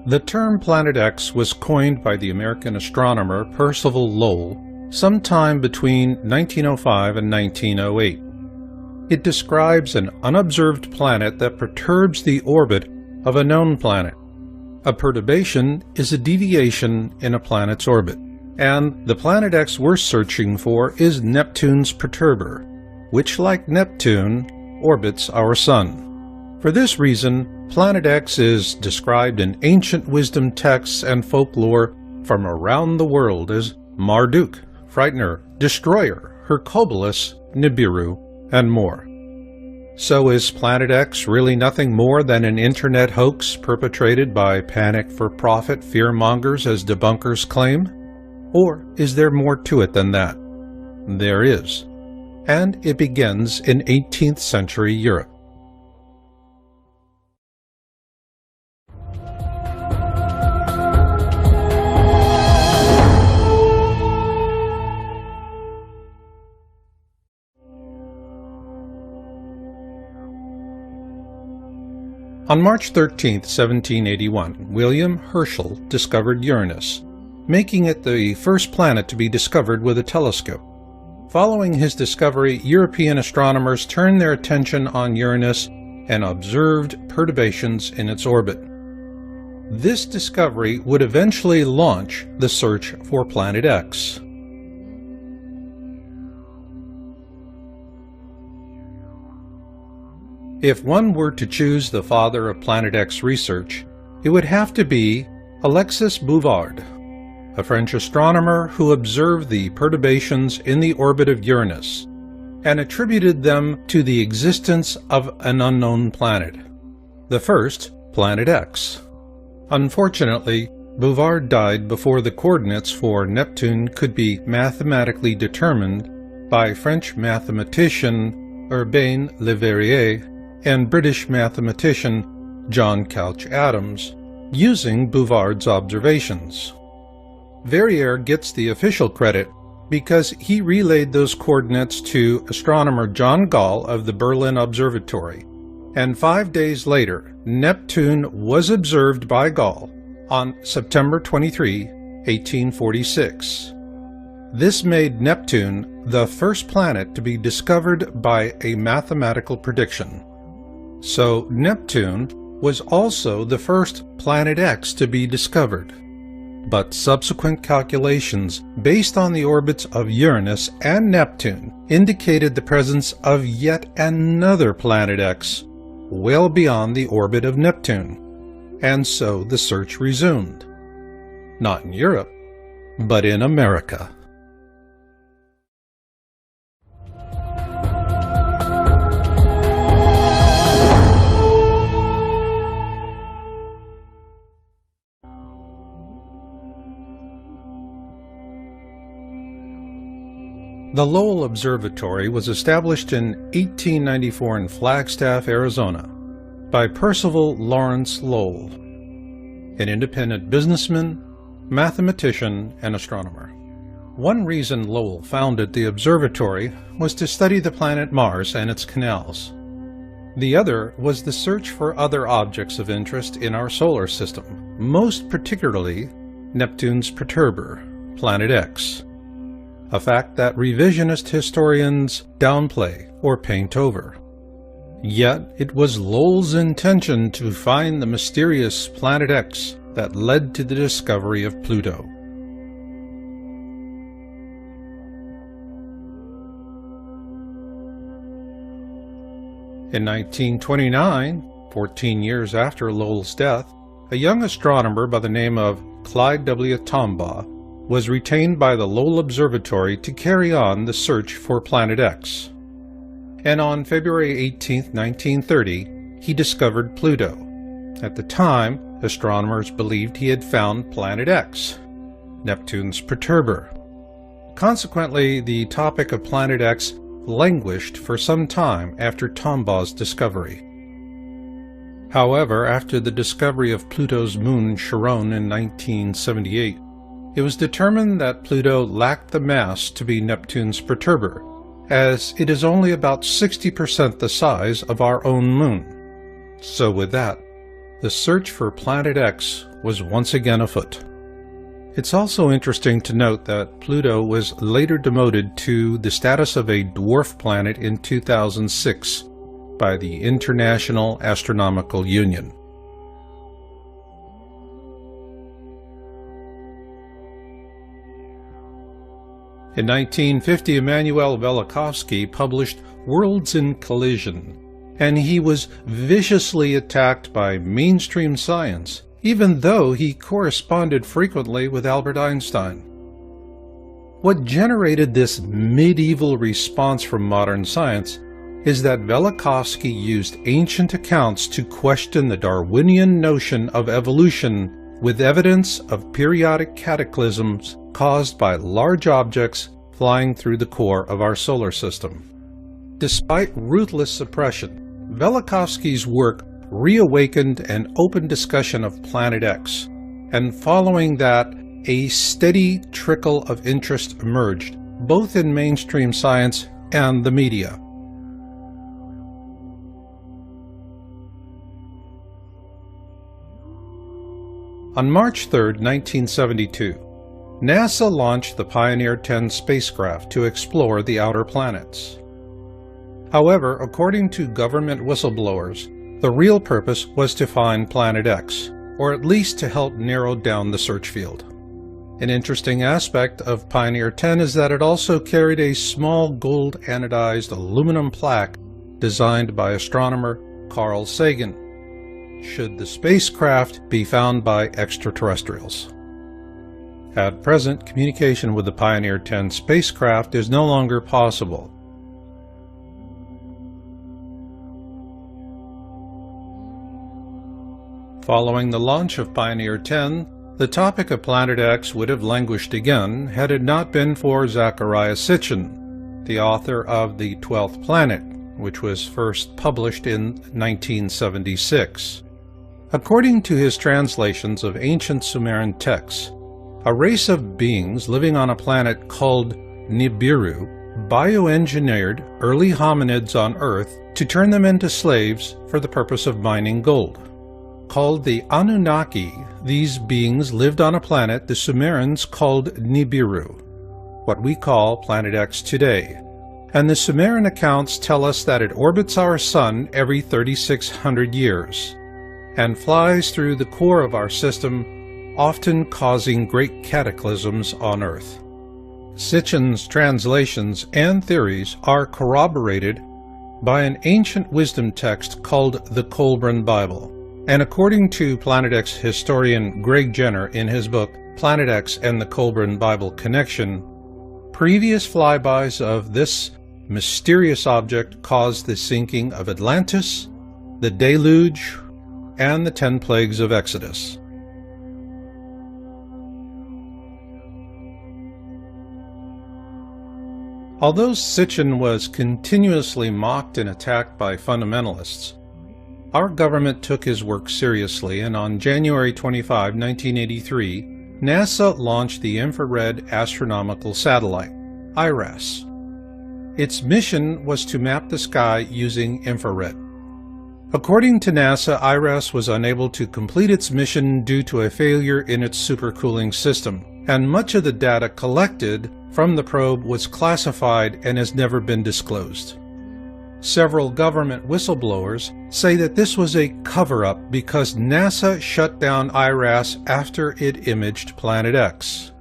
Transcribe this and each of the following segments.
The term Planet X was coined by the American astronomer Percival Lowell sometime between 1905 and 1908. It describes an unobserved planet that perturbs the orbit of a known planet. A perturbation is a deviation in a planet's orbit, and the Planet X we're searching for is Neptune's perturber, which, like Neptune, orbits our Sun. For this reason, Planet X is described in ancient wisdom texts and folklore from around the world as Marduk, Frightener, Destroyer, Hercubolus, Nibiru, and more. So is Planet X really nothing more than an internet hoax perpetrated by panic-for-profit fearmongers as debunkers claim? Or is there more to it than that? There is. And it begins in 18th century Europe. On March 13, 1781, William Herschel discovered Uranus, making it the first planet to be discovered with a telescope. Following his discovery, European astronomers turned their attention on Uranus and observed perturbations in its orbit. This discovery would eventually launch the search for Planet X. If one were to choose the father of Planet X research, it would have to be Alexis Bouvard, a French astronomer who observed the perturbations in the orbit of Uranus and attributed them to the existence of an unknown planet, the first Planet X. Unfortunately, Bouvard died before the coordinates for Neptune could be mathematically determined by French mathematician Urbain Le Verrier and British mathematician John Couch Adams, using Bouvard's observations. Verrier gets the official credit because he relayed those coordinates to astronomer John Gall of the Berlin Observatory, and 5 days later, Neptune was observed by Gall on September 23, 1846. This made Neptune the first planet to be discovered by a mathematical prediction. So Neptune was also the first Planet X to be discovered. But subsequent calculations based on the orbits of Uranus and Neptune indicated the presence of yet another Planet X well beyond the orbit of Neptune, and so the search resumed. Not in Europe, but in America. The Lowell Observatory was established in 1894 in Flagstaff, Arizona, by Percival Lawrence Lowell, an independent businessman, mathematician, and astronomer. One reason Lowell founded the observatory was to study the planet Mars and its canals. The other was the search for other objects of interest in our solar system, most particularly Neptune's perturber, Planet X. A fact that revisionist historians downplay or paint over. Yet it was Lowell's intention to find the mysterious Planet X that led to the discovery of Pluto. In 1929, 14 years after Lowell's death, a young astronomer by the name of Clyde W. Tombaugh was retained by the Lowell Observatory to carry on the search for Planet X. And on February 18, 1930, he discovered Pluto. At the time, astronomers believed he had found Planet X, Neptune's perturber. Consequently, the topic of Planet X languished for some time after Tombaugh's discovery. However, after the discovery of Pluto's moon Charon in 1978, it was determined that Pluto lacked the mass to be Neptune's perturber, as it is only about 60% the size of our own moon. So with that, the search for Planet X was once again afoot. It's also interesting to note that Pluto was later demoted to the status of a dwarf planet in 2006 by the International Astronomical Union. In 1950, Emanuel Velikovsky published Worlds in Collision, and he was viciously attacked by mainstream science, even though he corresponded frequently with Albert Einstein. What generated this medieval response from modern science is that Velikovsky used ancient accounts to question the Darwinian notion of evolution with evidence of periodic cataclysms caused by large objects flying through the core of our solar system. Despite ruthless suppression, Velikovsky's work reawakened an open discussion of Planet X, and following that, a steady trickle of interest emerged, both in mainstream science and the media. On March 3, 1972, NASA launched the Pioneer 10 spacecraft to explore the outer planets. However, according to government whistleblowers, the real purpose was to find Planet X, or at least to help narrow down the search field. An interesting aspect of Pioneer 10 is that it also carried a small gold anodized aluminum plaque designed by astronomer Carl Sagan, should the spacecraft be found by extraterrestrials. At present, communication with the Pioneer 10 spacecraft is no longer possible. Following the launch of Pioneer 10, the topic of Planet X would have languished again had it not been for Zecharia Sitchin, the author of The 12th Planet, which was first published in 1976. According to his translations of ancient Sumerian texts, a race of beings living on a planet called Nibiru bioengineered early hominids on Earth to turn them into slaves for the purpose of mining gold. Called the Anunnaki, these beings lived on a planet the Sumerians called Nibiru, what we call Planet X today, and the Sumerian accounts tell us that it orbits our Sun every 3,600 years, and flies through the core of our system, often causing great cataclysms on Earth. Sitchin's translations and theories are corroborated by an ancient wisdom text called the Kolbrin Bible. And according to Planet X historian Greg Jenner in his book Planet X and the Kolbrin Bible Connection, previous flybys of this mysterious object caused the sinking of Atlantis, the deluge, and the 10 plagues of Exodus. Although Sitchin was continuously mocked and attacked by fundamentalists, our government took his work seriously, and on January 25, 1983, NASA launched the Infrared Astronomical Satellite, IRAS. Its mission was to map the sky using infrared. According to NASA, IRAS was unable to complete its mission due to a failure in its supercooling system, and much of the data collected from the probe was classified and has never been disclosed. Several government whistleblowers say that this was a cover-up because NASA shut down IRAS after it imaged Planet X.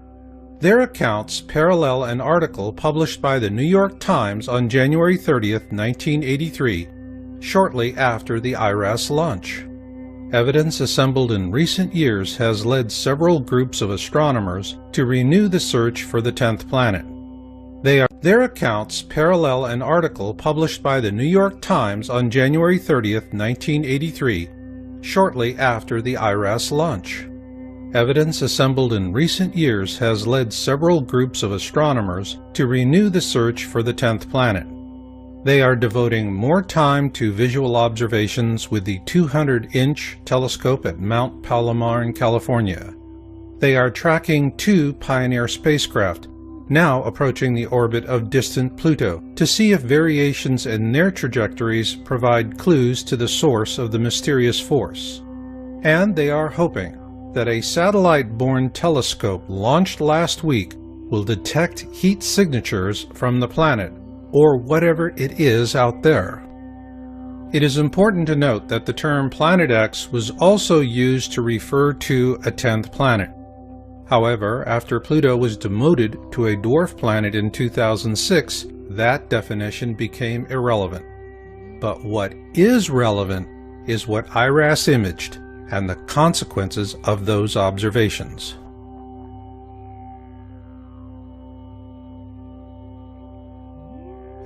Their accounts parallel an article published by the New York Times on January 30, 1983, shortly after the IRAS launch. Evidence assembled in recent years has led several groups of astronomers to renew the search for the 10th planet. Their accounts parallel an article published by the New York Times on January 30, 1983, shortly after the IRAS launch. Evidence assembled in recent years has led several groups of astronomers to renew the search for the 10th planet. They are devoting more time to visual observations with the 200-inch telescope at Mount Palomar in California. They are tracking 2 Pioneer spacecraft, now approaching the orbit of distant Pluto, to see if variations in their trajectories provide clues to the source of the mysterious force. And they are hoping that a satellite-borne telescope launched last week will detect heat signatures from the planet, or whatever it is out there. It is important to note that the term Planet X was also used to refer to a 10th planet. However, after Pluto was demoted to a dwarf planet in 2006, that definition became irrelevant. But what is relevant is what IRAS imaged and the consequences of those observations.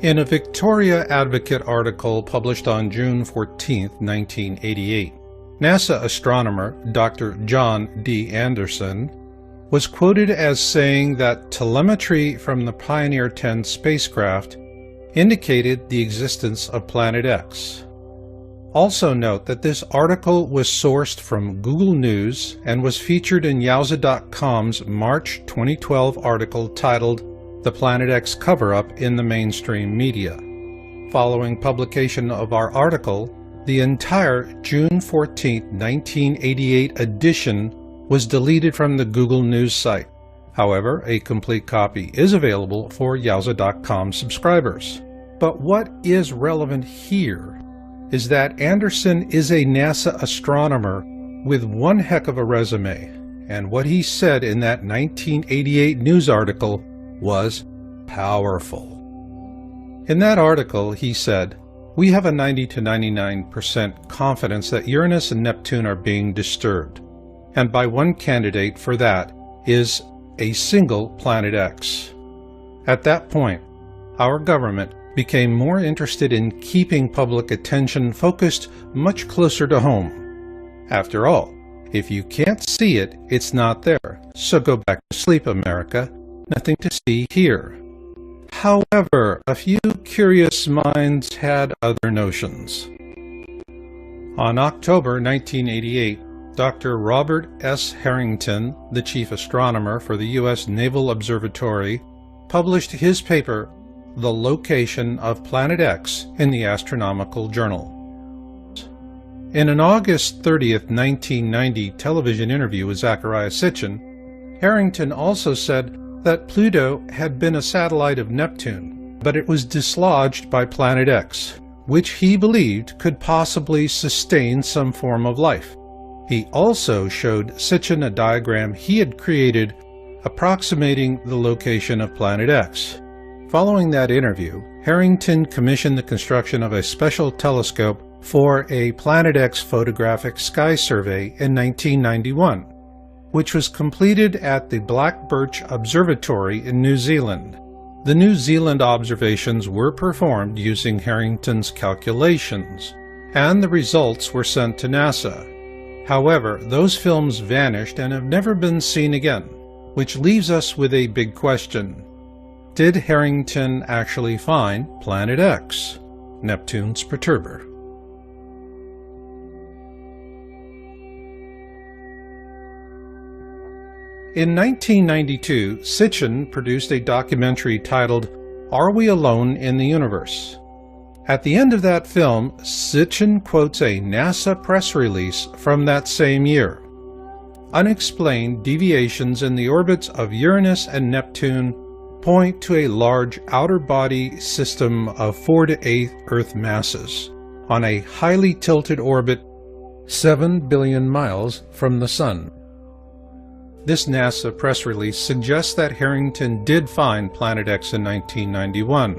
In a Victoria Advocate article published on June 14, 1988, NASA astronomer Dr. John D. Anderson was quoted as saying that telemetry from the Pioneer 10 spacecraft indicated the existence of Planet X. Also note that this article was sourced from Google News and was featured in Yowza.com's March 2012 article titled "The Planet X Cover-Up in the Mainstream Media." Following publication of our article, the entire June 14, 1988 edition was deleted from the Google News site. However, a complete copy is available for Yowza.com subscribers. But what is relevant here is that Anderson is a NASA astronomer with one heck of a resume, and what he said in that 1988 news article was powerful. In that article, he said, "We have a 90 to 99% confidence that Uranus and Neptune are being disturbed, and by one candidate for that is a single Planet X." At that point, our government became more interested in keeping public attention focused much closer to home. After all, if you can't see it, it's not there, so go back to sleep, America. Nothing to see here. However, a few curious minds had other notions. On October 1988, Dr. Robert S. Harrington, the chief astronomer for the U.S. Naval Observatory, published his paper, "The Location of Planet X," in the Astronomical Journal. In an August 30, 1990 television interview with Zecharia Sitchin, Harrington also said that Pluto had been a satellite of Neptune, but it was dislodged by Planet X, which he believed could possibly sustain some form of life. He also showed Sitchin a diagram he had created approximating the location of Planet X. Following that interview, Harrington commissioned the construction of a special telescope for a Planet X photographic sky survey in 1991, which was completed at the Black Birch Observatory in New Zealand. The New Zealand observations were performed using Harrington's calculations, and the results were sent to NASA. However, those films vanished and have never been seen again, which leaves us with a big question. Did Harrington actually find Planet X, Neptune's perturber? In 1992, Sitchin produced a documentary titled "Are We Alone in the Universe?" At the end of that film, Sitchin quotes a NASA press release from that same year. Unexplained deviations in the orbits of Uranus and Neptune point to a large outer body system of 4 to 8 Earth masses on a highly tilted orbit 7 billion miles from the Sun. This NASA press release suggests that Harrington did find Planet X in 1991,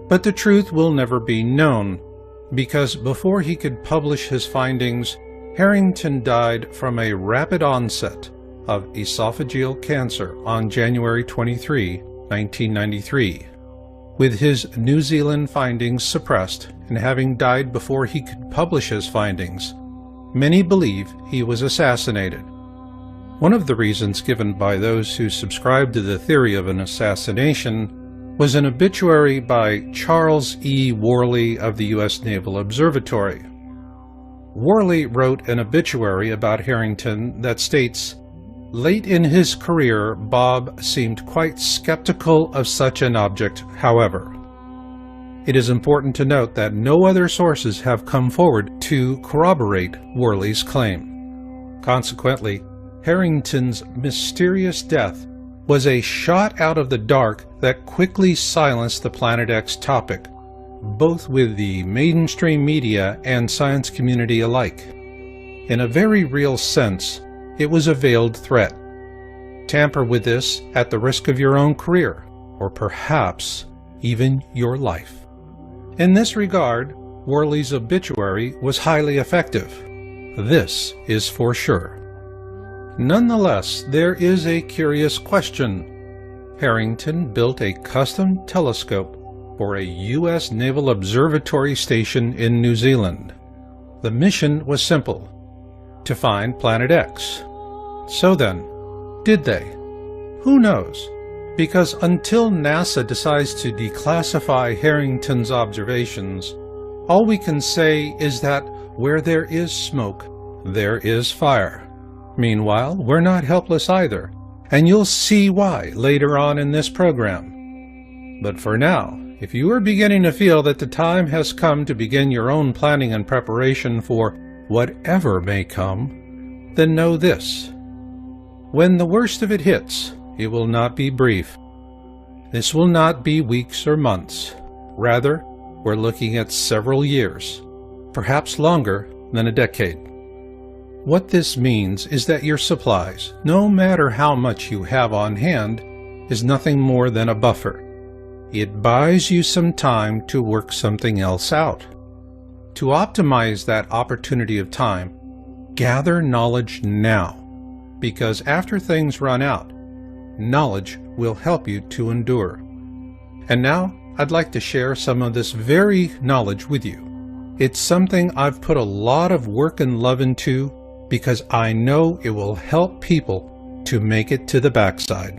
but the truth will never be known, because before he could publish his findings, Harrington died from a rapid onset of esophageal cancer on January 23, 1993. With his New Zealand findings suppressed and having died before he could publish his findings, many believe he was assassinated. One of the reasons given by those who subscribe to the theory of an assassination was an obituary by Charles E. Worley of the U.S. Naval Observatory. Worley wrote an obituary about Harrington that states, "Late in his career, Bob seemed quite skeptical of such an object, however." It is important to note that no other sources have come forward to corroborate Worley's claim. Consequently, Harrington's mysterious death was a shot out of the dark that quickly silenced the Planet X topic, both with the mainstream media and science community alike. In a very real sense, it was a veiled threat. Tamper with this at the risk of your own career, or perhaps even your life. In this regard, Worley's obituary was highly effective. This is for sure. Nonetheless, there is a curious question. Harrington built a custom telescope for a U.S. Naval Observatory station in New Zealand. The mission was simple: to find Planet X. So then, did they? Who knows? Because until NASA decides to declassify Harrington's observations, all we can say is that where there is smoke, there is fire. Meanwhile, we're not helpless either, and you'll see why later on in this program. But for now, if you are beginning to feel that the time has come to begin your own planning and preparation for whatever may come, then know this. When the worst of it hits, it will not be brief. This will not be weeks or months. Rather, we're looking at several years, perhaps longer than a decade. What this means is that your supplies, no matter how much you have on hand, is nothing more than a buffer. It buys you some time to work something else out. To optimize that opportunity of time, gather knowledge now, because after things run out, knowledge will help you to endure. And now, I'd like to share some of this very knowledge with you. It's something I've put a lot of work and love into because I know it will help people to make it to the backside.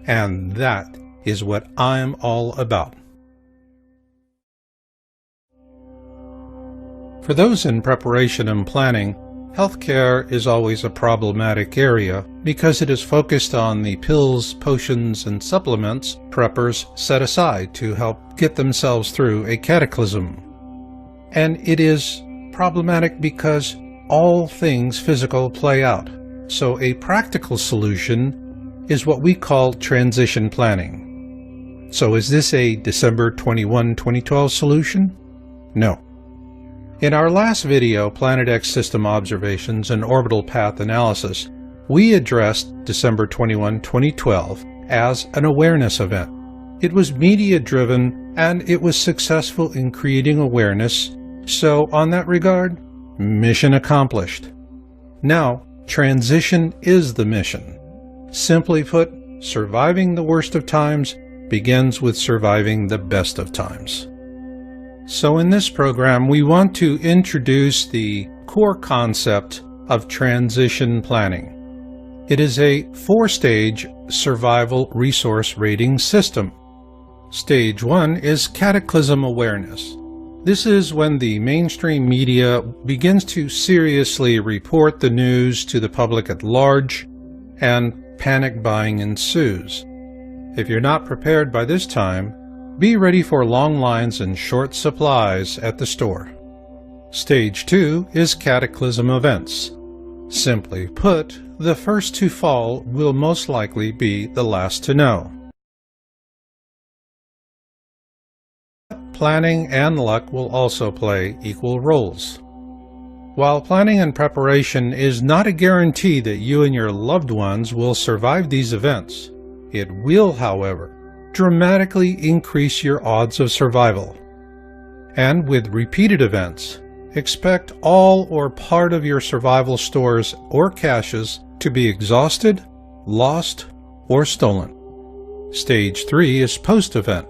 And that is what I'm all about. For those in preparation and planning, healthcare is always a problematic area because it is focused on the pills, potions, and supplements preppers set aside to help get themselves through a cataclysm. And it is problematic because all things physical play out, so a practical solution is what we call transition planning. So is this a December 21, 2012 solution? No. In our last video, Planet X System Observations and Orbital Path Analysis, we addressed December 21, 2012 as an awareness event. It was media-driven and it was successful in creating awareness, so on that regard, mission accomplished. Now, transition is the mission. Simply put, surviving the worst of times begins with surviving the best of times. So in this program, we want to introduce the core concept of transition planning. It is a 4-stage survival resource rating system. Stage 1 is cataclysm awareness. This is when the mainstream media begins to seriously report the news to the public at large, and panic buying ensues. If you're not prepared by this time, be ready for long lines and short supplies at the store. Stage 2 is cataclysm events. Simply put, the first to fall will most likely be the last to know. Planning and luck will also play equal roles. While planning and preparation is not a guarantee that you and your loved ones will survive these events, it will, however, dramatically increase your odds of survival. And with repeated events, expect all or part of your survival stores or caches to be exhausted, lost, or stolen. Stage 3 is post-event.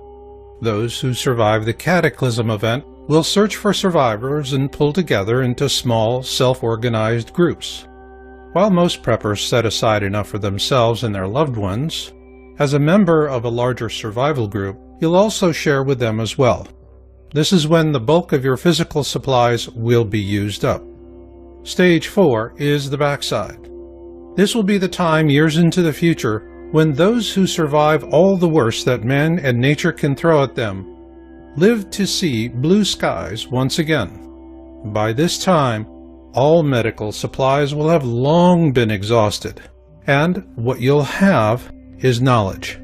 Those who survive the cataclysm event will search for survivors and pull together into small, self-organized groups. While most preppers set aside enough for themselves and their loved ones, as a member of a larger survival group, you'll also share with them as well. This is when the bulk of your physical supplies will be used up. Stage 4 is the backside. This will be the time years into the future when those who survive all the worst that man and nature can throw at them live to see blue skies once again. By this time, all medical supplies will have long been exhausted, and what you'll have is knowledge.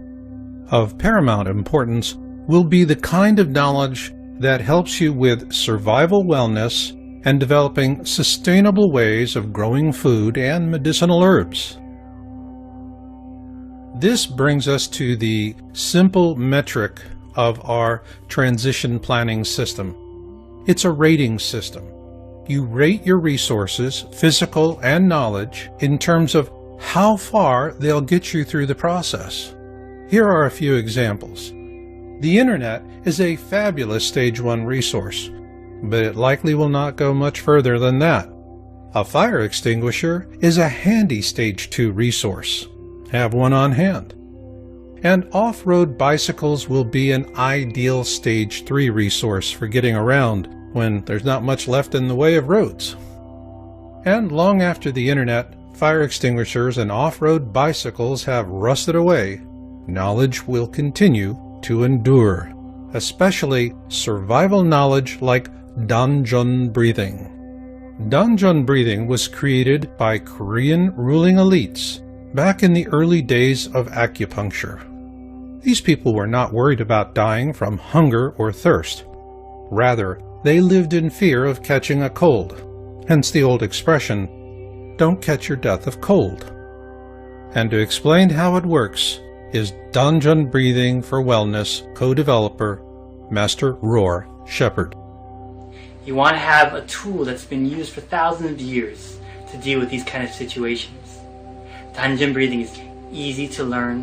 Of paramount importance will be the kind of knowledge that helps you with survival wellness and developing sustainable ways of growing food and medicinal herbs. This brings us to the simple metric of our transition planning system. It's a rating system. You rate your resources, physical and knowledge, in terms of how far they'll get you through the process. Here are a few examples. The Internet is a fabulous Stage 1 resource, but it likely will not go much further than that. A fire extinguisher is a handy Stage 2 resource. Have one on hand. And off-road bicycles will be an ideal Stage 3 resource for getting around when there's not much left in the way of roads. And long after the Internet, fire extinguishers and off-road bicycles have rusted away, knowledge will continue to endure, especially survival knowledge like Danjun breathing. Danjun breathing was created by Korean ruling elites back in the early days of acupuncture. These people were not worried about dying from hunger or thirst. Rather, they lived in fear of catching a cold, hence the old expression, "Don't catch your death of cold." And to explain how it works is Danjun Breathing for Wellness co-developer, Master Roar Shepard. You want to have a tool that's been used for thousands of years to deal with these kind of situations. Danjun breathing is easy to learn,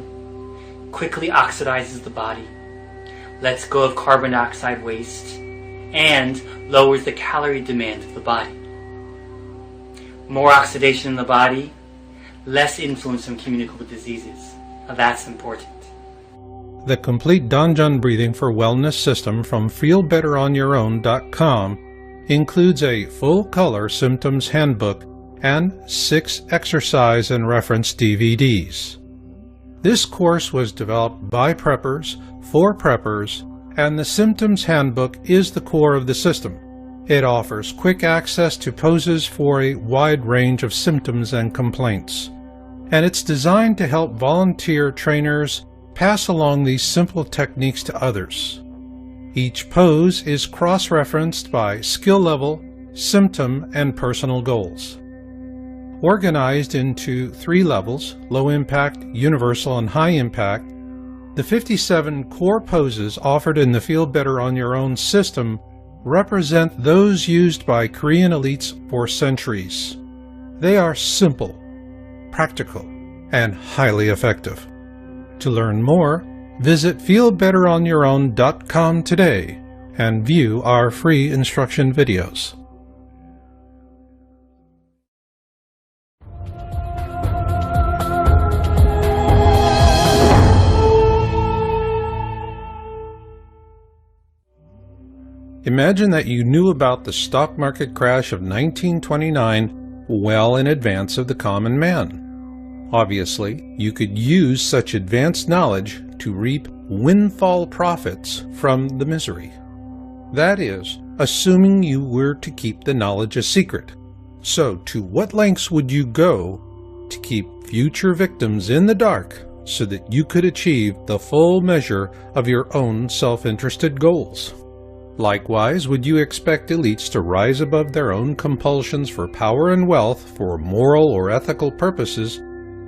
quickly oxidizes the body, lets go of carbon dioxide waste, and lowers the calorie demand of the body. More oxidation in the body, less influence from communicable diseases. Now that's important. The complete Danjun Breathing for Wellness system from feelbetteronyourown.com includes a full-color symptoms handbook and 6 exercise and reference DVDs. This course was developed by preppers, for preppers, and the symptoms handbook is the core of the system. It offers quick access to poses for a wide range of symptoms and complaints, and it's designed to help volunteer trainers pass along these simple techniques to others. Each pose is cross-referenced by skill level, symptom, and personal goals. Organized into 3 levels, low impact, universal, and high impact, the 57 core poses offered in the Feel Better on Your Own system represent those used by Korean elites for centuries. They are simple, practical, and highly effective. To learn more, visit feelbetteronyourown.com today and view our free instruction videos. Imagine that you knew about the stock market crash of 1929 well in advance of the common man. Obviously, you could use such advanced knowledge to reap windfall profits from the misery. That is, assuming you were to keep the knowledge a secret. So, to what lengths would you go to keep future victims in the dark so that you could achieve the full measure of your own self-interested goals? Likewise, would you expect elites to rise above their own compulsions for power and wealth for moral or ethical purposes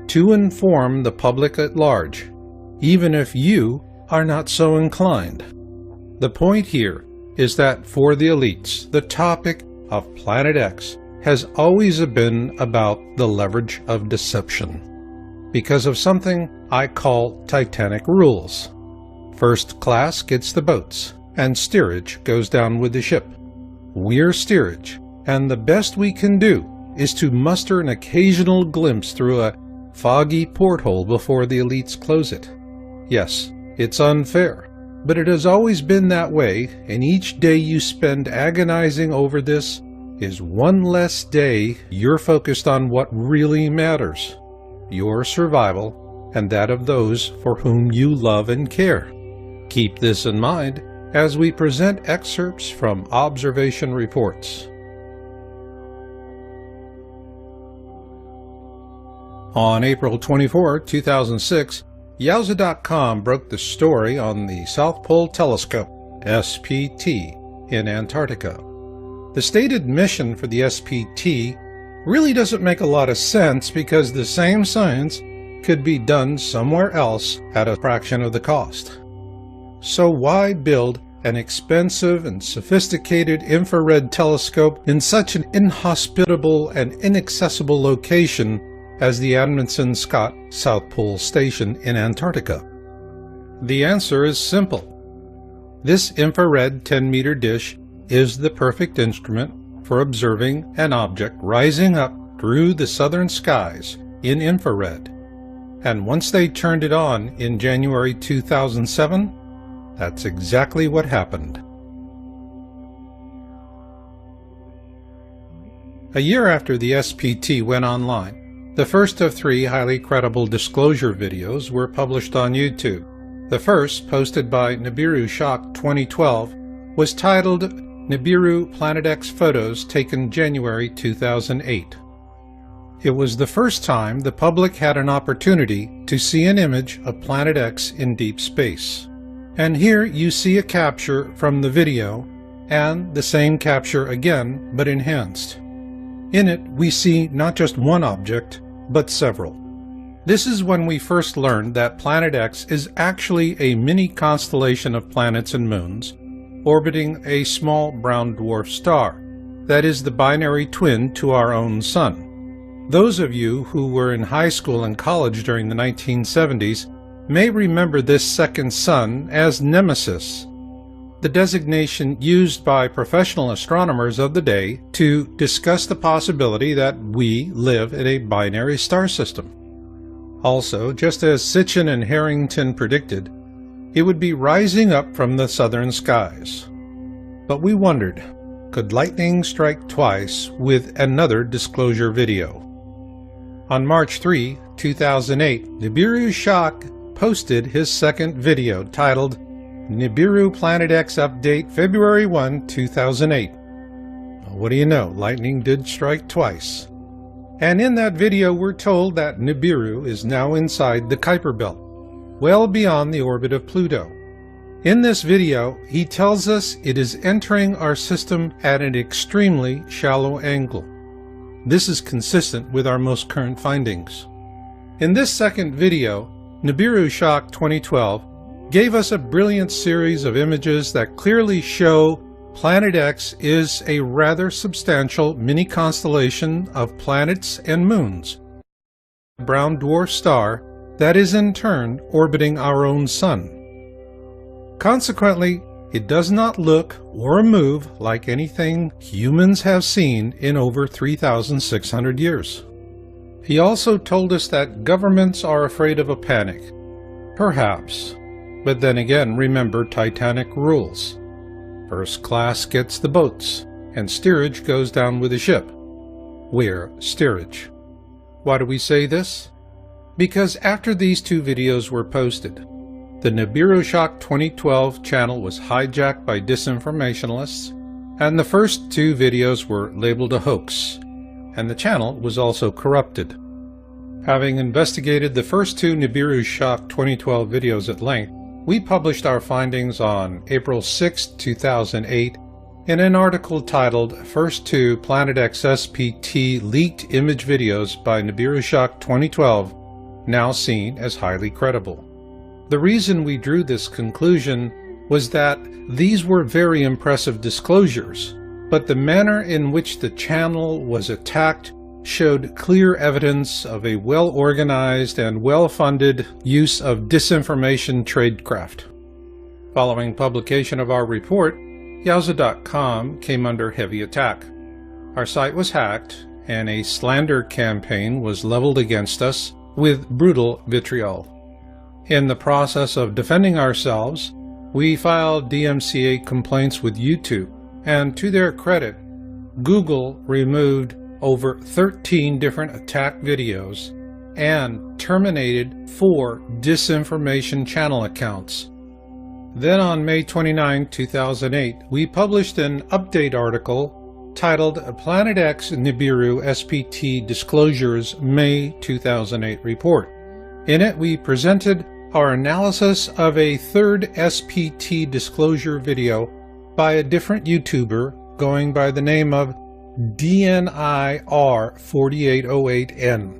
to inform the public at large, even if you are not so inclined? The point here is that for the elites, the topic of Planet X has always been about the leverage of deception, because of something I call Titanic rules. First class gets the boats, and steerage goes down with the ship. We're steerage, and the best we can do is to muster an occasional glimpse through a foggy porthole before the elites close it. Yes, it's unfair, but it has always been that way, and each day you spend agonizing over this is one less day you're focused on what really matters, your survival and that of those for whom you love and care. Keep this in mind as we present excerpts from observation reports. On April 24, 2006, Yowza.com broke the story on the South Pole Telescope, SPT, in Antarctica. The stated mission for the SPT really doesn't make a lot of sense because the same science could be done somewhere else at a fraction of the cost. So why build an expensive and sophisticated infrared telescope in such an inhospitable and inaccessible location as the Amundsen Scott South Pole Station in Antarctica? The answer is simple. This infrared 10-meter dish is the perfect instrument for observing an object rising up through the southern skies in infrared. And once they turned it on in January 2007, that's exactly what happened. A year after the SPT went online, the first of 3 highly credible disclosure videos were published on YouTube. The first, posted by Nibiru Shock 2012, was titled Nibiru Planet X Photos Taken January 2008. It was the first time the public had an opportunity to see an image of Planet X in deep space. And here you see a capture from the video, and the same capture again, but enhanced. In it, we see not just one object, but several. This is when we first learned that Planet X is actually a mini constellation of planets and moons, orbiting a small brown dwarf star, that is the binary twin to our own Sun. Those of you who were in high school and college during the 1970s may remember this second sun as Nemesis, the designation used by professional astronomers of the day to discuss the possibility that we live in a binary star system. Also, just as Sitchin and Harrington predicted, it would be rising up from the southern skies. But we wondered, could lightning strike twice with another disclosure video? On March 3, 2008, Nibiru Shock posted his second video titled Nibiru Planet X Update February 1, 2008. What do you know, lightning did strike twice. And in that video we're told that Nibiru is now inside the Kuiper Belt, well beyond the orbit of Pluto. In this video, he tells us it is entering our system at an extremely shallow angle. This is consistent with our most current findings. In this second video, Nibiru Shock 2012 gave us a brilliant series of images that clearly show Planet X is a rather substantial mini-constellation of planets and moons, a brown dwarf star that is in turn orbiting our own Sun. Consequently, it does not look or move like anything humans have seen in over 3,600 years. He also told us that governments are afraid of a panic. Perhaps. But then again, remember Titanic rules. First class gets the boats, and steerage goes down with the ship. We're steerage. Why do we say this? Because after these 2 videos were posted, the Nibiru Shock 2012 channel was hijacked by disinformationalists, and the first 2 videos were labeled a hoax, and the channel was also corrupted. Having investigated the first 2 Nibiru Shock 2012 videos at length, we published our findings on April 6, 2008 in an article titled First 2 Planet X SPT Leaked Image Videos by Nibiru Shock 2012, now seen as highly credible. The reason we drew this conclusion was that these were very impressive disclosures, but the manner in which the channel was attacked showed clear evidence of a well-organized and well-funded use of disinformation tradecraft. Following publication of our report, Yowza.com came under heavy attack. Our site was hacked, and a slander campaign was leveled against us with brutal vitriol. In the process of defending ourselves, we filed DMCA complaints with YouTube, and to their credit, Google removed over 13 different attack videos and terminated 4 disinformation channel accounts. Then on May 29, 2008, we published an update article titled Planet X Nibiru SPT Disclosures May 2008 report. In it, we presented our analysis of a third SPT disclosure video by a different YouTuber going by the name of DNIR4808N.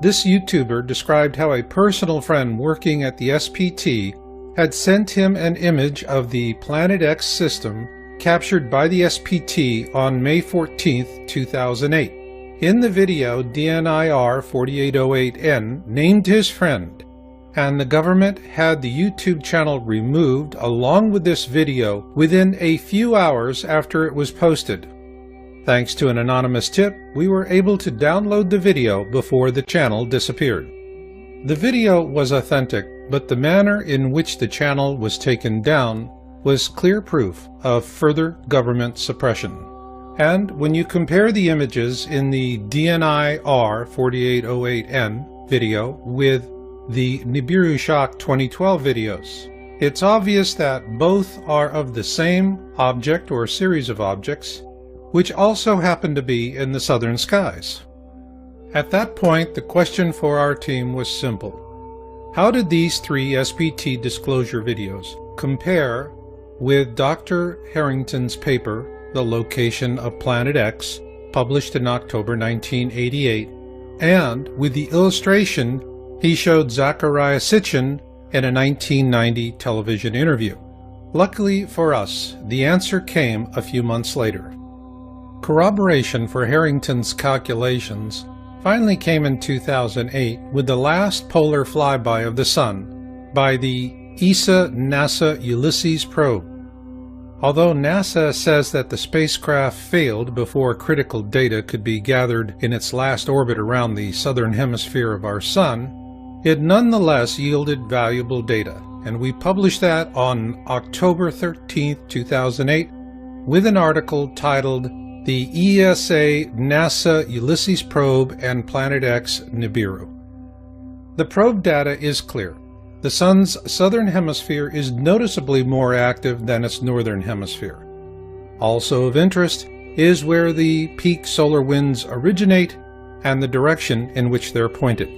This YouTuber described how a personal friend working at the SPT had sent him an image of the Planet X system captured by the SPT on May 14, 2008. In the video, DNIR4808N named his friend, and the government had the YouTube channel removed along with this video within a few hours after it was posted. Thanks to an anonymous tip, we were able to download the video before the channel disappeared. The video was authentic, but the manner in which the channel was taken down was clear proof of further government suppression. And when you compare the images in the DNIR4808N video with the Nibiru Shock 2012 videos, it's obvious that both are of the same object or series of objects, which also happen to be in the southern skies. At that point, the question for our team was simple. How did these three SPT disclosure videos compare with Dr. Harrington's paper, The Location of Planet X, published in October 1988, and with the illustration he showed Zecharia Sitchin in a 1990 television interview? Luckily for us, the answer came a few months later. Corroboration for Harrington's calculations finally came in 2008 with the last polar flyby of the Sun by the ESA NASA Ulysses probe. Although NASA says that the spacecraft failed before critical data could be gathered in its last orbit around the southern hemisphere of our Sun, it nonetheless yielded valuable data, and we published that on October 13, 2008, with an article titled The ESA NASA Ulysses Probe and Planet X Nibiru. The probe data is clear. The Sun's southern hemisphere is noticeably more active than its northern hemisphere. Also of interest is where the peak solar winds originate and the direction in which they're pointed.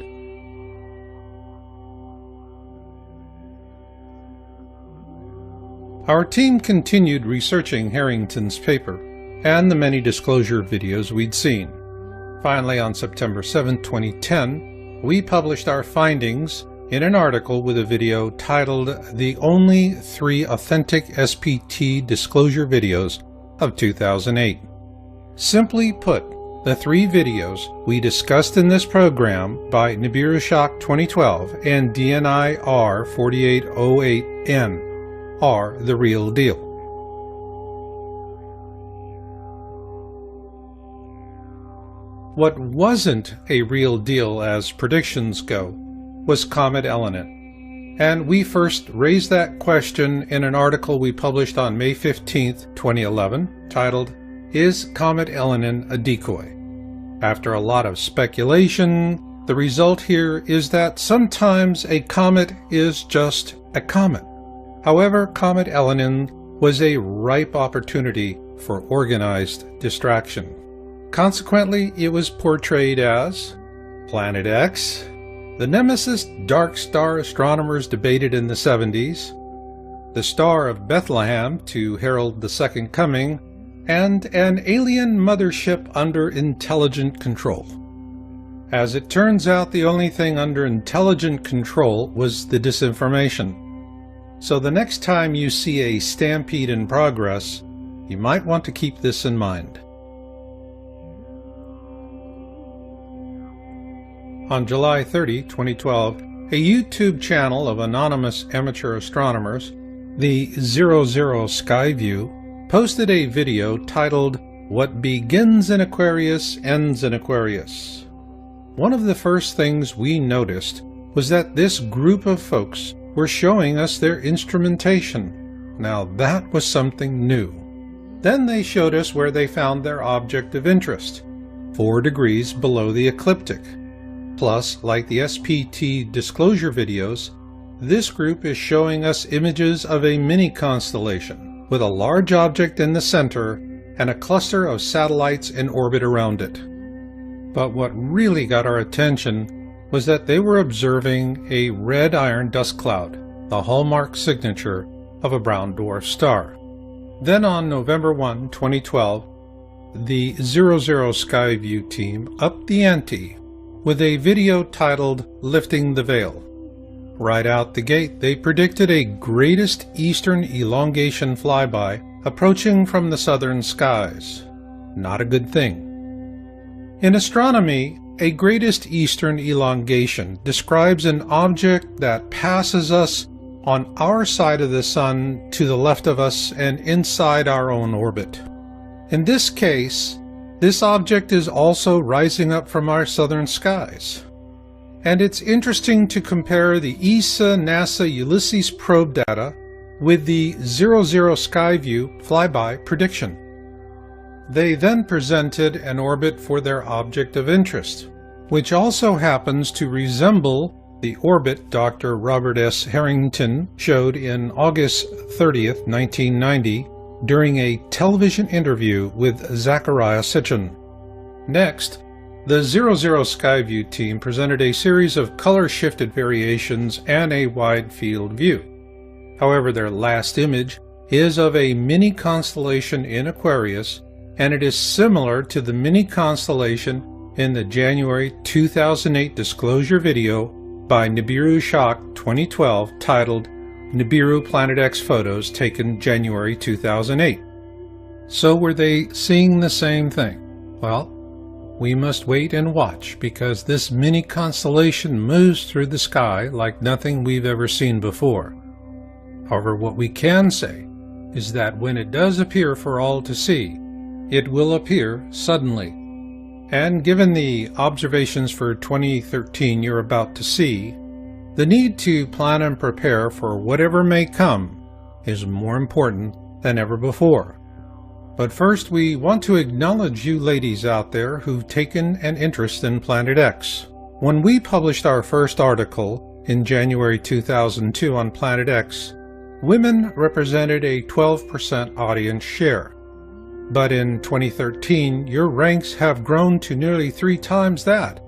Our team continued researching Harrington's paper and the many disclosure videos we'd seen. Finally, on September 7, 2010, we published our findings in an article with a video titled The Only 3 Authentic SPT Disclosure Videos of 2008. Simply put, the 3 videos we discussed in this program by Nibiru Shock 2012 and DNIR 4808N are the real deal. What wasn't a real deal as predictions go was Comet Elenin, and we first raised that question in an article we published on May 15, 2011, titled, Is Comet Elenin a Decoy? After a lot of speculation, the result here is that sometimes a comet is just a comet. However, Comet Elenin was a ripe opportunity for organized distraction. Consequently, it was portrayed as Planet X, the nemesis dark star astronomers debated in the 70s, the Star of Bethlehem to herald the Second Coming, and an alien mothership under intelligent control. As it turns out, the only thing under intelligent control was the disinformation. So the next time you see a stampede in progress, you might want to keep this in mind. On July 30, 2012, a YouTube channel of anonymous amateur astronomers, the 00 Skyview, posted a video titled, What Begins in Aquarius Ends in Aquarius. One of the first things we noticed was that this group of folks were showing us their instrumentation. Now that was something new. Then they showed us where they found their object of interest, 4 degrees below the ecliptic. Plus, like the SPT disclosure videos, this group is showing us images of a mini constellation with a large object in the center and a cluster of satellites in orbit around it. But what really got our attention was that they were observing a red iron dust cloud, the hallmark signature of a brown dwarf star. Then on November 1, 2012, the 00 Skyview team upped the ante with a video titled Lifting the Veil. Right out the gate, they predicted a greatest eastern elongation flyby approaching from the southern skies. Not a good thing. In astronomy, a greatest eastern elongation describes an object that passes us on our side of the sun to the left of us and inside our own orbit. In this case, this object is also rising up from our southern skies. And it's interesting to compare the ESA-NASA Ulysses probe data with the 00 Skyview flyby prediction. They then presented an orbit for their object of interest, which also happens to resemble the orbit Dr. Robert S. Harrington showed in August 30th, 1990, during a television interview with Zecharia Sitchin. Next, the 00 Skyview team presented a series of color-shifted variations and a wide-field view. However, their last image is of a mini-constellation in Aquarius, and it is similar to the mini-constellation in the January 2008 disclosure video by Nibiru Shock 2012 titled Nibiru Planet X Photos taken January 2008. So were they seeing the same thing? Well, we must wait and watch, because this mini-constellation moves through the sky like nothing we've ever seen before. However, what we can say is that when it does appear for all to see, it will appear suddenly. And given the observations for 2013 you're about to see, the need to plan and prepare for whatever may come is more important than ever before. But first, we want to acknowledge you ladies out there who've taken an interest in Planet X. When we published our first article in January 2002 on Planet X, women represented a 12% audience share. But in 2013, your ranks have grown to nearly 3 times that.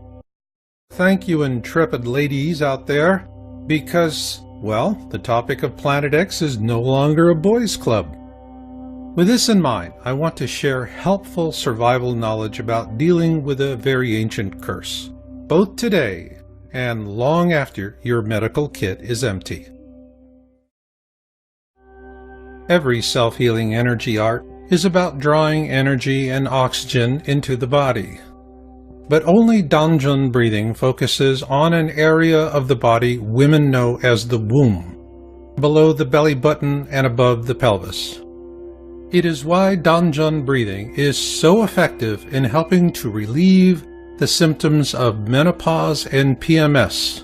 Thank you, intrepid ladies out there, because, well, the topic of Planet X is no longer a boys' club. With this in mind, I want to share helpful survival knowledge about dealing with a very ancient curse, both today and long after your medical kit is empty. Every self-healing energy art is about drawing energy and oxygen into the body. But only Danjun breathing focuses on an area of the body women know as the womb, below the belly button and above the pelvis. It is why Danjun breathing is so effective in helping to relieve the symptoms of menopause and PMS,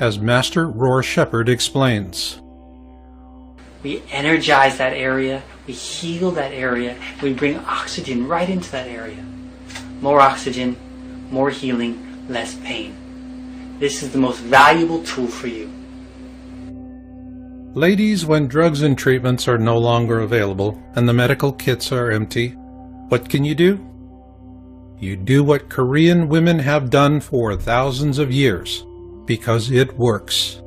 as Master Roar Shepherd explains. We energize that area, we heal that area, we bring oxygen right into that area. More oxygen, more healing, less pain. This is the most valuable tool for you. Ladies, when drugs and treatments are no longer available and the medical kits are empty, what can you do? You do what Korean women have done for thousands of years, because it works.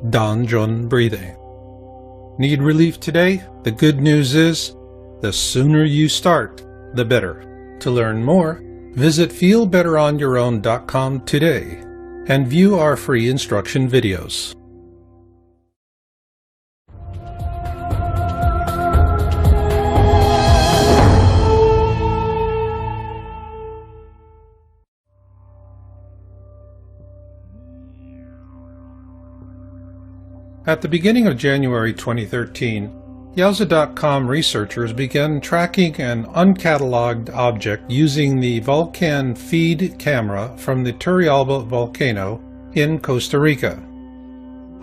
Danjun breathing. Need relief today? The good news is, the sooner you start, the better. To learn more, visit feelbetteronyourown.com today and view our free instruction videos. At the beginning of January 2013, Yowza.com researchers began tracking an uncatalogued object using the Vulcan feed camera from the Turrialba volcano in Costa Rica.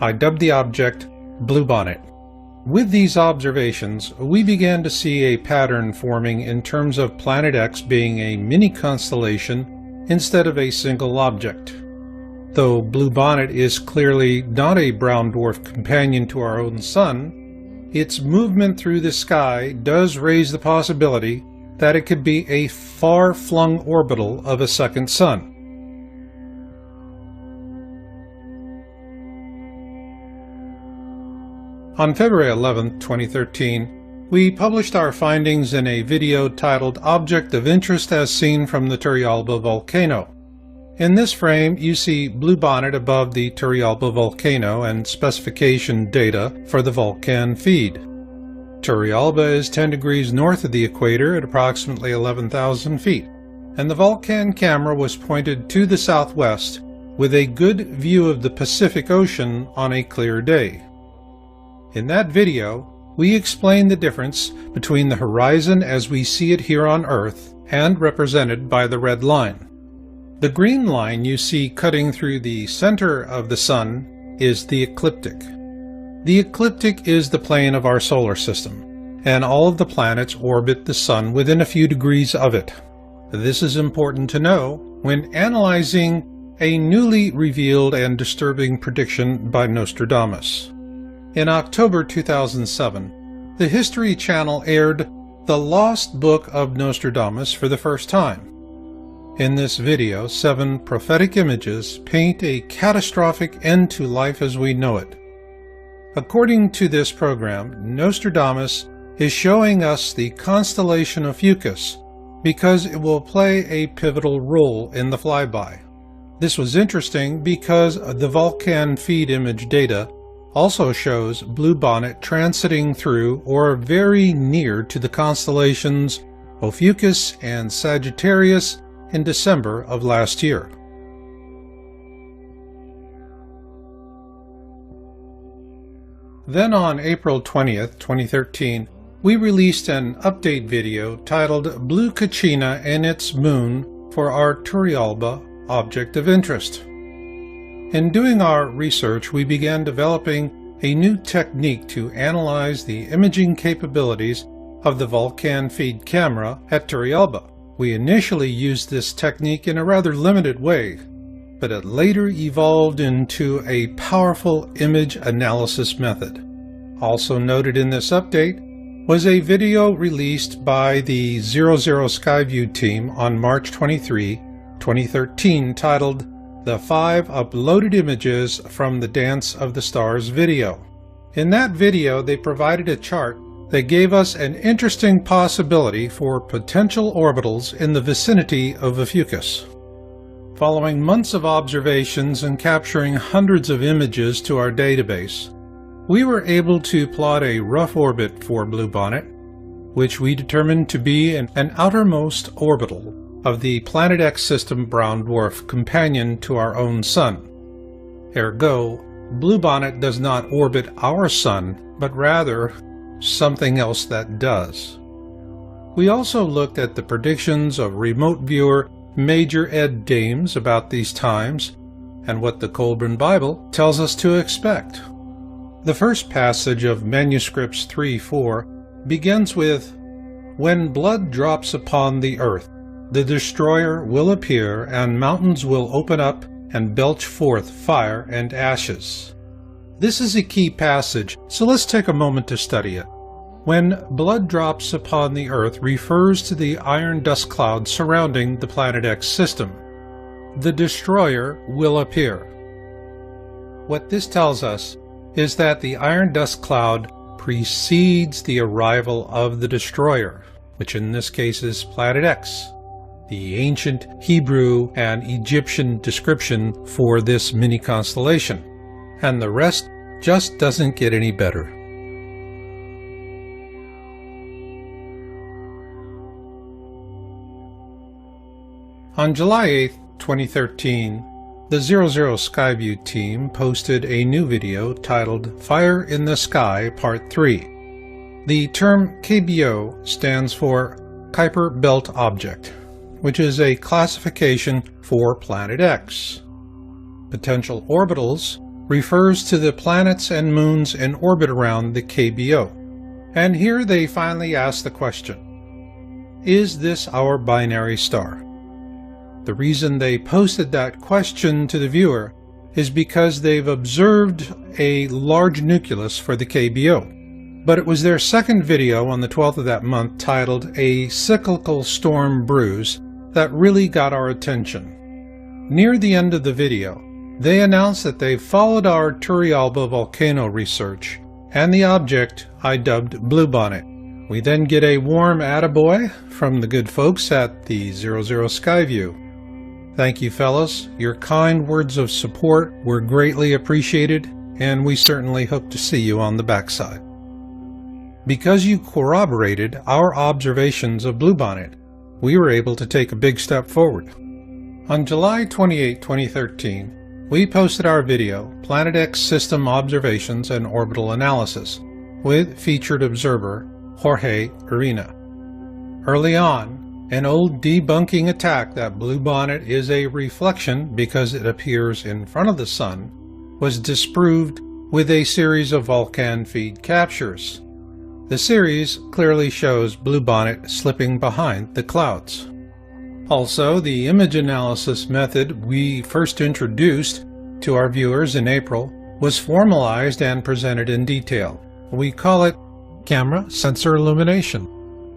I dubbed the object Bluebonnet. With these observations, we began to see a pattern forming in terms of Planet X being a mini-constellation instead of a single object. Though Bluebonnet is clearly not a brown dwarf companion to our own sun, its movement through the sky does raise the possibility that it could be a far-flung orbital of a second sun. On February 11, 2013, we published our findings in a video titled Object of Interest as Seen from the Turrialba Volcano. In this frame, you see Bluebonnet above the Turrialba volcano and specification data for the Vulcan feed. Turrialba is 10 degrees north of the equator at approximately 11,000 feet, and the Vulcan camera was pointed to the southwest with a good view of the Pacific Ocean on a clear day. In that video, we explained the difference between the horizon as we see it here on Earth and represented by the red line. The green line you see cutting through the center of the Sun is the ecliptic. The ecliptic is the plane of our solar system, and all of the planets orbit the Sun within a few degrees of it. This is important to know when analyzing a newly revealed and disturbing prediction by Nostradamus. In October 2007, the History Channel aired The Lost Book of Nostradamus for the first time. In this video, 7 prophetic images paint a catastrophic end to life as we know it. According to this program, Nostradamus is showing us the constellation of Fucus because it will play a pivotal role in the flyby. This was interesting because the Vulcan feed image data also shows Bluebonnet transiting through or very near to the constellations Ophiuchus and Sagittarius in December of last year. Then on April 20th, 2013, we released an update video titled Blue Kachina and its Moon for our Turrialba Object of Interest. In doing our research, we began developing a new technique to analyze the imaging capabilities of the Vulcan feed camera at Turrialba. We initially used this technique in a rather limited way, but it later evolved into a powerful image analysis method. Also noted in this update was a video released by the 00 Skyview team on March 23, 2013 titled The 5 Uploaded Images from the Dance of the Stars video. In that video, they provided a chart that gave us an interesting possibility for potential orbitals in the vicinity of Ophiuchus. Following months of observations and capturing hundreds of images to our database, we were able to plot a rough orbit for Bluebonnet, which we determined to be an outermost orbital of the Planet X system brown dwarf companion to our own Sun. Ergo, Bluebonnet does not orbit our Sun, but rather something else that does. We also looked at the predictions of remote viewer Major Ed Dames about these times and what the Colburn Bible tells us to expect. The first passage of Manuscripts 3:4 begins with, "When blood drops upon the earth, the destroyer will appear, and mountains will open up and belch forth fire and ashes." This is a key passage, so let's take a moment to study it. When blood drops upon the earth refers to the iron dust cloud surrounding the Planet X system. The destroyer will appear. What this tells us is that the iron dust cloud precedes the arrival of the destroyer, which in this case is Planet X, the ancient Hebrew and Egyptian description for this mini constellation. And the rest just doesn't get any better. On July 8, 2013, the 00 Skyview team posted a new video titled Fire in the Sky Part 3. The term KBO stands for Kuiper Belt Object, which is a classification for Planet X. Potential orbitals refers to the planets and moons in orbit around the KBO. And here they finally ask the question, is this our binary star? The reason they posted that question to the viewer is because they've observed a large nucleus for the KBO. but it was their second video on the 12th of that month titled A Cyclical Storm Brews that really got our attention. Near the end of the video, they announced that they followed our Turrialba volcano research and the object I dubbed Bluebonnet. We then get a warm attaboy from the good folks at the 00 Skyview. Thank you, fellas. Your kind words of support were greatly appreciated, and we certainly hope to see you on the backside. Because you corroborated our observations of Bluebonnet, we were able to take a big step forward. On July 28, 2013, we posted our video, Planet X System Observations and Orbital Analysis, with featured observer Jorge Urena. Early on, an old debunking attack that Bluebonnet is a reflection because it appears in front of the sun was disproved with a series of Vulcan feed captures. The series clearly shows Bluebonnet slipping behind the clouds. Also, the image analysis method we first introduced to our viewers in April was formalized and presented in detail. We call it Camera Sensor Illumination,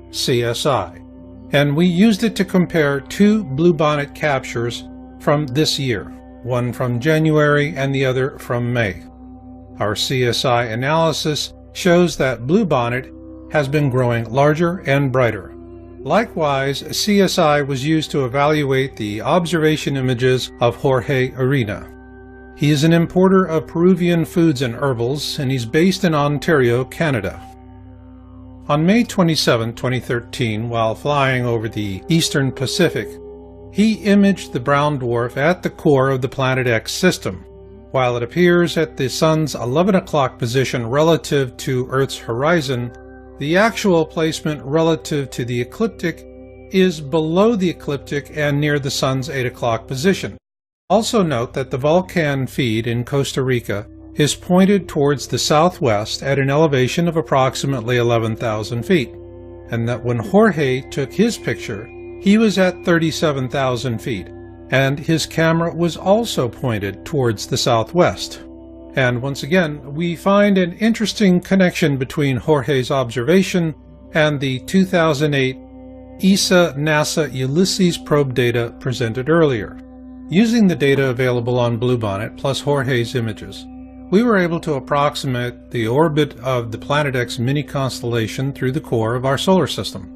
CSI, and we used it to compare two Bluebonnet captures from this year, one from January and the other from May. Our CSI analysis shows that Bluebonnet has been growing larger and brighter. Likewise, CSI was used to evaluate the observation images of Jorge Urena. He is an importer of Peruvian foods and herbals, and he's based in Ontario, Canada. On May 27, 2013, while flying over the eastern Pacific, he imaged the brown dwarf at the core of the Planet X system. While it appears at the Sun's 11 o'clock position relative to Earth's horizon, the actual placement relative to the ecliptic is below the ecliptic and near the Sun's 8 o'clock position. Also note that the Vulcan feed in Costa Rica is pointed towards the southwest at an elevation of approximately 11,000 feet, and that when Jorge took his picture, he was at 37,000 feet, and his camera was also pointed towards the southwest. And once again, we find an interesting connection between Jorge's observation and the 2008 ESA-NASA Ulysses probe data presented earlier. Using the data available on Bluebonnet plus Jorge's images, we were able to approximate the orbit of the Planet X mini-constellation through the core of our solar system.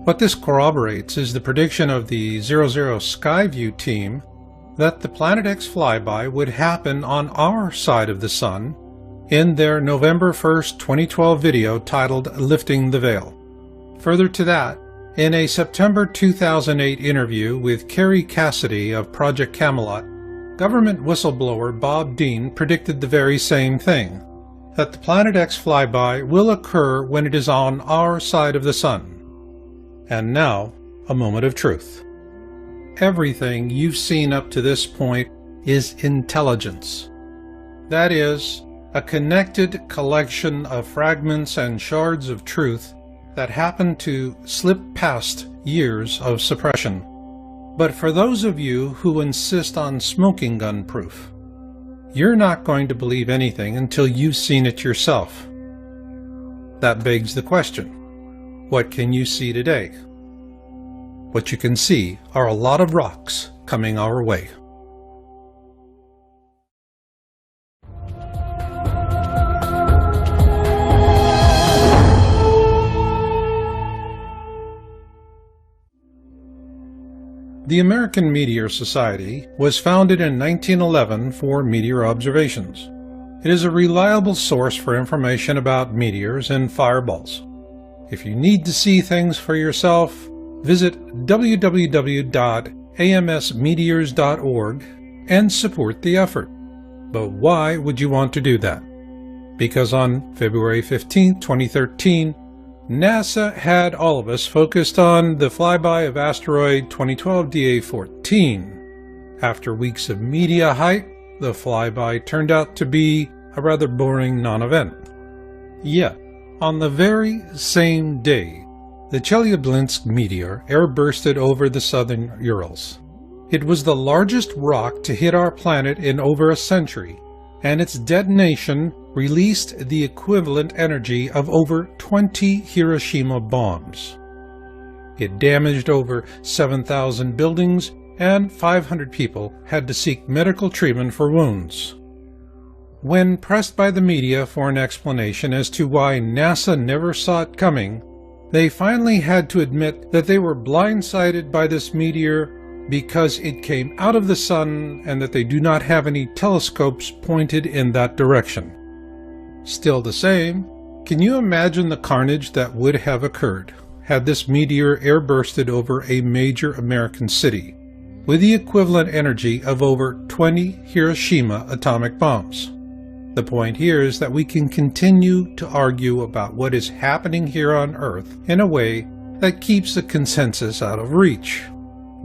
What this corroborates is the prediction of the 00 Skyview team that the Planet X flyby would happen on our side of the Sun in their November 1st, 2012 video titled Lifting the Veil. Further to that, in a September 2008 interview with Kerry Cassidy of Project Camelot, government whistleblower Bob Dean predicted the very same thing, that the Planet X flyby will occur when it is on our side of the Sun. And now, a moment of truth. Everything you've seen up to this point is intelligence. That is, a connected collection of fragments and shards of truth that happen to slip past years of suppression. But for those of you who insist on smoking gun proof, you're not going to believe anything until you've seen it yourself. That begs the question, what can you see today? What you can see are a lot of rocks coming our way. The American Meteor Society was founded in 1911 for meteor observations. It is a reliable source for information about meteors and fireballs. If you need to see things for yourself, visit www.amsmeteors.org and support the effort. But why would you want to do that? Because on February 15, 2013, NASA had all of us focused on the flyby of asteroid 2012 DA14. After weeks of media hype, the flyby turned out to be a rather boring non-event. Yet, on the very same day, the Chelyabinsk meteor airbursted over the southern Urals. It was the largest rock to hit our planet in over a century, and its detonation released the equivalent energy of over 20 Hiroshima bombs. It damaged over 7,000 buildings, and 500 people had to seek medical treatment for wounds. When pressed by the media for an explanation as to why NASA never saw it coming, they finally had to admit that they were blindsided by this meteor because it came out of the sun and that they do not have any telescopes pointed in that direction. Still the same, can you imagine the carnage that would have occurred had this meteor airbursted over a major American city with the equivalent energy of over 20 Hiroshima atomic bombs? The point here is that we can continue to argue about what is happening here on Earth in a way that keeps the consensus out of reach.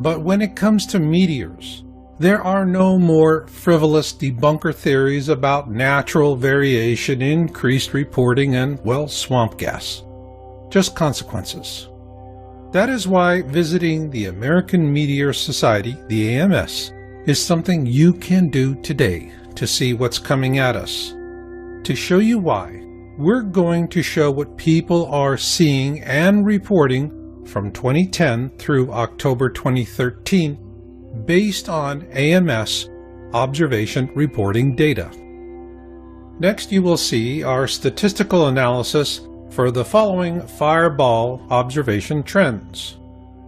But when it comes to meteors, there are no more frivolous debunker theories about natural variation, increased reporting, and, well, swamp gas. Just consequences. That is why visiting the American Meteor Society, the AMS, is something you can do today to see what's coming at us. To show you why, we're going to show what people are seeing and reporting from 2010 through October 2013 based on AMS observation reporting data. Next, you will see our statistical analysis for the following fireball observation trends: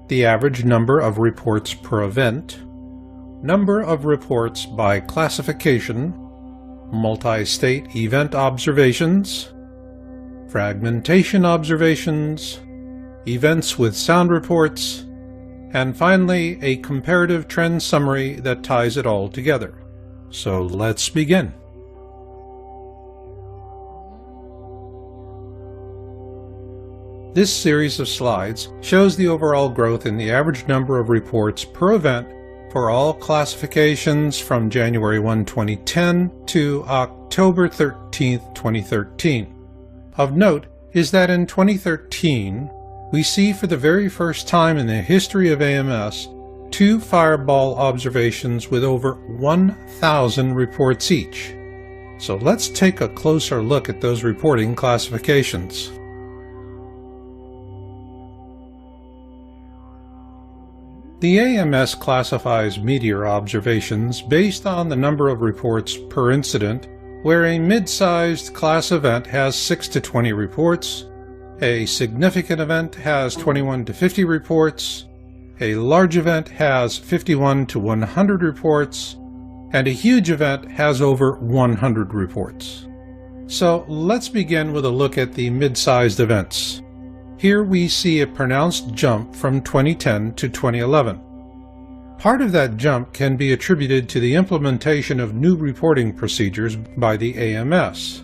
the average number of reports per event, number of reports by classification, multi-state event observations, fragmentation observations, events with sound reports, and finally a comparative trend summary that ties it all together. So let's begin. This series of slides shows the overall growth in the average number of reports per event for all classifications from January 1, 2010 to October 13, 2013. Of note is that in 2013, we see for the very first time in the history of AMS 2 fireball observations with over 1,000 reports each. So let's take a closer look at those reporting classifications. The AMS classifies meteor observations based on the number of reports per incident, where a mid-sized class event has 6 to 20 reports, a significant event has 21 to 50 reports, a large event has 51 to 100 reports, and a huge event has over 100 reports. So let's begin with a look at the mid-sized events. Here we see a pronounced jump from 2010 to 2011. Part of that jump can be attributed to the implementation of new reporting procedures by the AMS.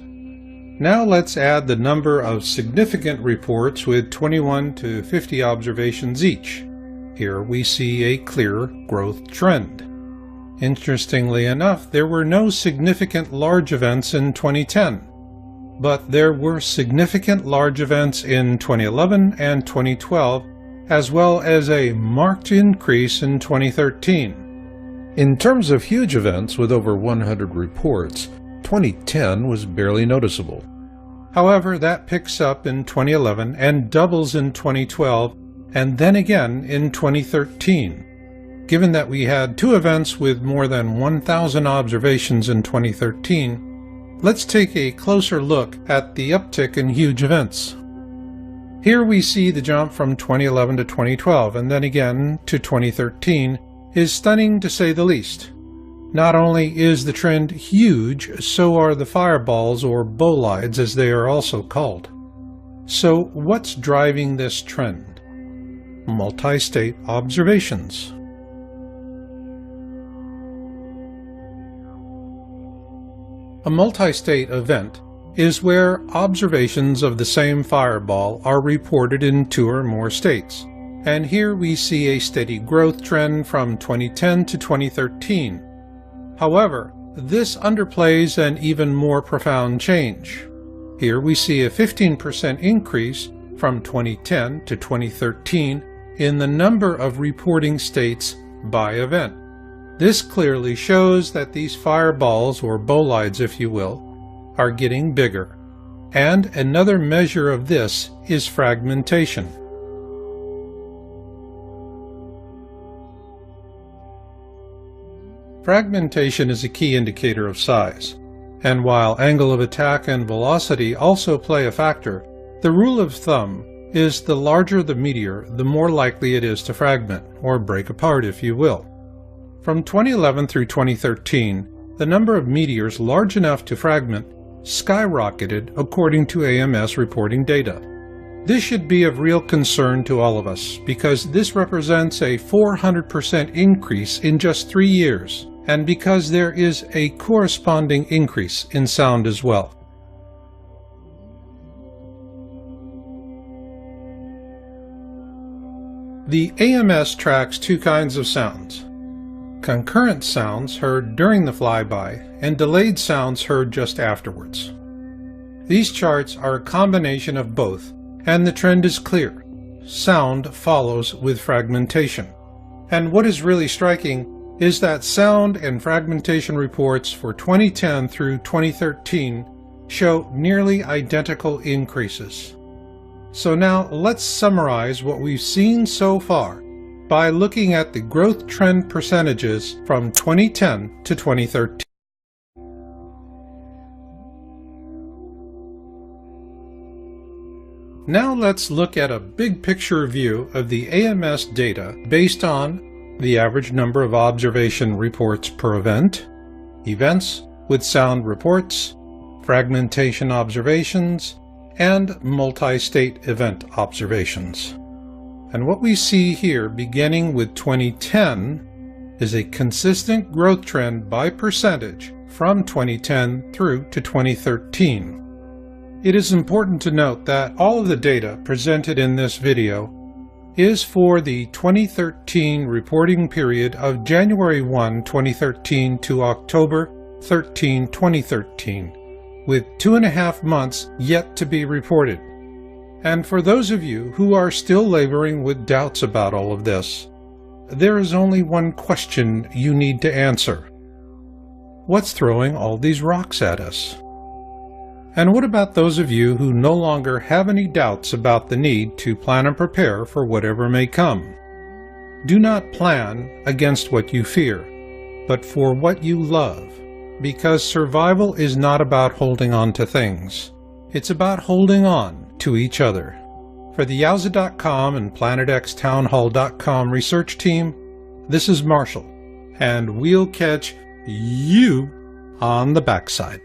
Now let's add the number of significant reports with 21 to 50 observations each. Here we see a clear growth trend. Interestingly enough, there were no significant large events in 2010. But there were significant large events in 2011 and 2012, as well as a marked increase in 2013. In terms of huge events with over 100 reports, 2010 was barely noticeable. However, that picks up in 2011 and doubles in 2012, and then again in 2013. Given that we had 2 events with more than 1,000 observations in 2013, let's take a closer look at the uptick in huge events. Here we see the jump from 2011 to 2012 and then again to 2013 is stunning to say the least. Not only is the trend huge, so are the fireballs or bolides as they are also called. So what's driving this trend? Multi-state observations. A multi-state event is where observations of the same fireball are reported in 2 or more states, and here we see a steady growth trend from 2010 to 2013. However, this underplays an even more profound change. Here we see a 15% increase from 2010 to 2013 in the number of reporting states by event. This clearly shows that these fireballs, or bolides if you will, are getting bigger, and another measure of this is fragmentation. Fragmentation is a key indicator of size, and while angle of attack and velocity also play a factor, the rule of thumb is the larger the meteor, the more likely it is to fragment, or break apart if you will. From 2011 through 2013, the number of meteors large enough to fragment skyrocketed according to AMS reporting data. This should be of real concern to all of us because this represents a 400% increase in just 3 years, and because there is a corresponding increase in sound as well. The AMS tracks two kinds of sounds: concurrent sounds heard during the flyby and delayed sounds heard just afterwards. These charts are a combination of both, and the trend is clear. Sound follows with fragmentation. And what is really striking is that sound and fragmentation reports for 2010 through 2013 show nearly identical increases. So now let's summarize what we've seen so far by looking at the growth trend percentages from 2010 to 2013. Now let's look at a big picture view of the AMS data based on the average number of observation reports per event, events with sound reports, fragmentation observations, and multi-state event observations. And what we see here, beginning with 2010, is a consistent growth trend by percentage from 2010 through to 2013. It is important to note that all of the data presented in this video is for the 2013 reporting period of January 1, 2013 to October 13, 2013, with 2.5 months yet to be reported. And for those of you who are still laboring with doubts about all of this, there is only one question you need to answer. What's throwing all these rocks at us? And what about those of you who no longer have any doubts about the need to plan and prepare for whatever may come? Do not plan against what you fear, but for what you love, because survival is not about holding on to things. It's about holding on to each other. For the Yowza.com and PlanetXTownHall.com research team, this is Marshall, and we'll catch you on the backside.